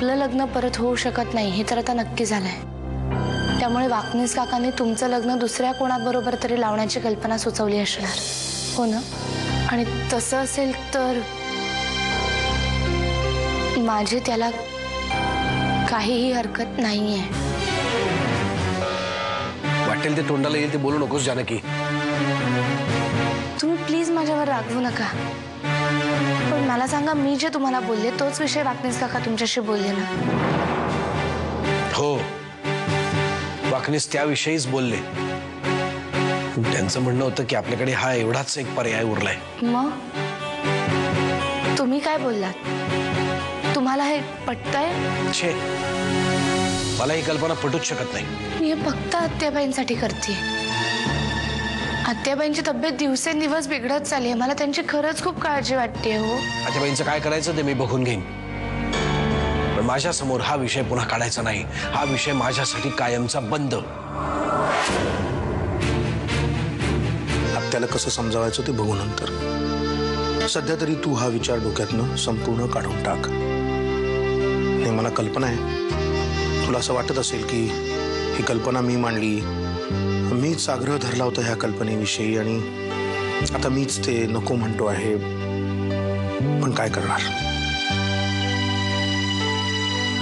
आपलं लग्न परत होऊ शकत नाही हे तर आता नक्की झालंय। त्यामुळे वाकनीस काकांनी तुमचं लग्न दुसऱ्या कोणाबरोबर तरी लावण्याची कल्पना सुचवली असणार, हो ना? आणि तसं असेल तर माझी त्याला काहीही हरकत नाहीये। वाटेल ते तोंडाला येईल ते बोलू नकोस जानकी। तुम्ही प्लीज माझ्यावर रागवू नका। पण मला सांगा, मी जे तुम्हाला बोलले तोच विषय वाकनीस काका तुमच्याशी बोलले ना? हो, वाकनीस त्याविषयीच बोलले। त्यांचं म्हणणं होतं की आपल्याकडे हा एवढाच एक पर्याय उरलाय। मग तुम्ही काय बोललात? तुम्हाला हे पटतंय? छे, मला ही कल्पना पटूच शकत नाही। मी हे फक्त आत्याबाईंसाठी करते। आत्याबाईंची तब्येत दिवसेंदिवस बिघडत चालली आहे। मला त्यांची खरंच खूप काळजी वाटते हो। आत्याबाईंचं काय करायचं ते मी बघून घेईन, पण माझ्या समोर हा विषय पुन्हा काढायचा नाही। हा विषय माझ्यासाठी कायमचा बंद। आत्याला कसं समजावायचं ते बघू नंतर। सध्या तरी तू हा विचार डोक्यातनं संपूर्ण काढून टाक। आणि मला कल्पना आहे, तुला असं वाटत असेल की ही कल्पना मी मांडली, मीच आग्रह धरला होता ह्या कल्पनेविषयी आणि आता मीच ते नको म्हणतो आहे। पण काय करणार,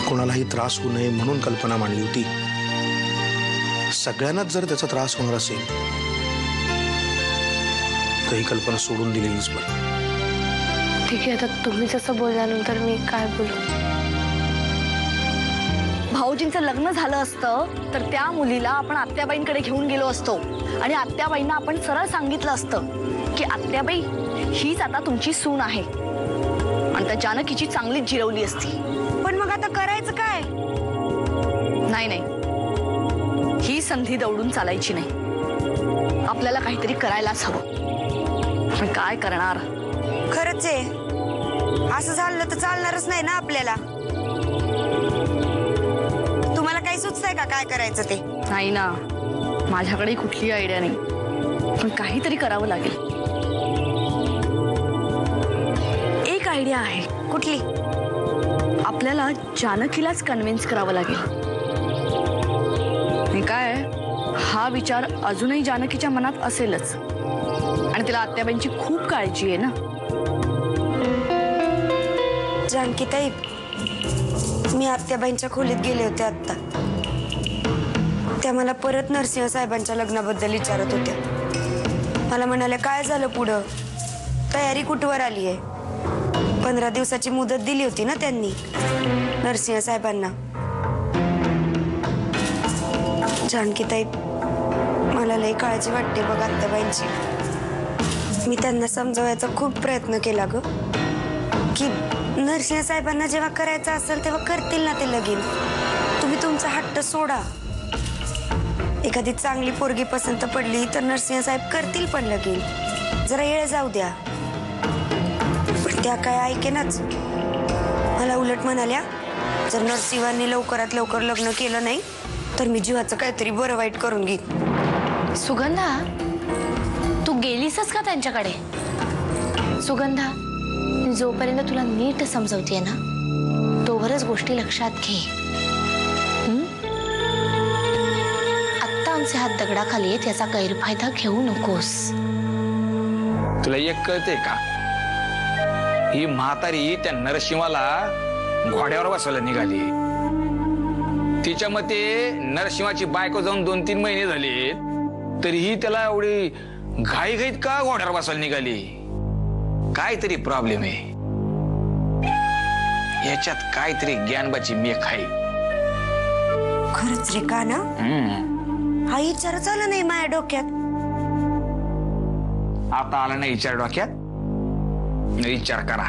कोणालाही त्रास होऊ नये म्हणून कल्पना मांडली होती। सगळ्यांनाच जर त्याचा त्रास होणार असेल तर ही कल्पना सोडून दिलेलीच बरं। ठीक आहे, आता तुम्ही जसं बोलल्यानंतर मी काय बोलू? भाऊजींचं लग्न झालं असतं तर त्या मुलीला आपण आत्याबाईंकडे घेऊन गेलो असतो आणि आत्याबाईंना आपण सरळ सांगितलं असतं की आत्याबाई हीच आता तुमची सून आहे, आणि त्या जानकीची चांगलीच जिरवली असती। पण मग आता करायचं काय? नाही नाही, ही संधी दवडून चालायची नाही। आपल्याला काहीतरी करायलाच हवं। पण काय करणार? खरंच आहे, असं झालं तर चालणारच नाही ना आपल्याला। तुम्हाला काही सुचतंय का काय करायचं ते? नाही ना, माझ्याकडे कुठली आयडिया नाही, पण काहीतरी करावं लागेल। एक आयडिया आहे। कुठली? आपल्याला जानकीलाच कन्व्हिन्स करावं लागेल। हे काय, हा विचार अजूनही जानकीच्या मनात असेलच आणि तिला आत्याबाईंची खूप काळजी आहे ना। जानकीताई, मी आत्याबाईंच्या खोलीत गेले होते आता। त्या मला परत नरसिंह साहेबांच्या लग्नाबद्दल विचारत होत्या। मला म्हणाल्या, काय झालं पुढं? तयारी कुठवर आली आहे? 15 दिवसाची मुदत दिली होती ना त्यांनी नरसिंह साहेबांना। जानकीताई, मला लई काळजी वाटते बघ आत्याबाईंची। मी त्यांना समजवायचा खूप प्रयत्न केला ग, की नरसिंह साहेबांना जेव्हा करायचं असेल तेव्हा करतील ना ते लगीन। तुम्ही तुमचा हट्ट सोडा। एखादी चांगली पोरगी पसंत पडली तर नरसिंह साहेब करतील पण लगीन, जरा येळ जाऊ द्या। पण त्या काय ऐकेनाच। मला उलट म्हणाल्या, जर नरसिंहांनी लवकरात लवकर लग्न केलं नाही तर मी जीवाचं काहीतरी बरं वाईट करून घेईन। सुगंधा, तू गेलीसच का त्यांच्याकडे? सुगंधा, जोपर्यंत तुला नीट समजवतेय ना तोवरच गोष्टी लक्षात घे। आत्ता आमचे हात दगडाखाली आहेत याचा गैरफायदा घेऊ नकोस। तुला एक कळते का, ही म्हातारी त्या नरसिंहाला घोड्यावर बसवायला निघाली। तिच्या मते नरसिंहाची बायको जाऊन 2-3 महिने झाले तरीही त्याला एवढी घाईघाईत का घोड्यावर बसवायला निघाली? काहीतरी प्रॉब्लेम आहे याच्यात, काहीतरी ज्ञानबाची मेख आहे। खरंच रे का ना? हा विचारच आला नाही माझ्या डोक्यात। आता आला नाही विचार डोक्यात? विचार करा,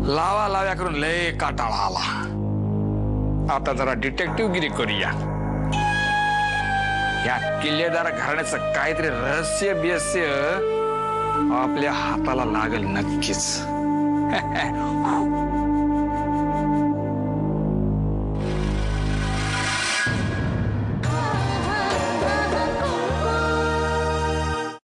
लावा लाव्या करून लय काटाळा आला। आता जरा डिटेक्टिव्ह गिरी करूया। या किल्लेदार घराण्याचं काहीतरी रहस्य बिहस्य आपल्या हाताला लागेल नक्कीच।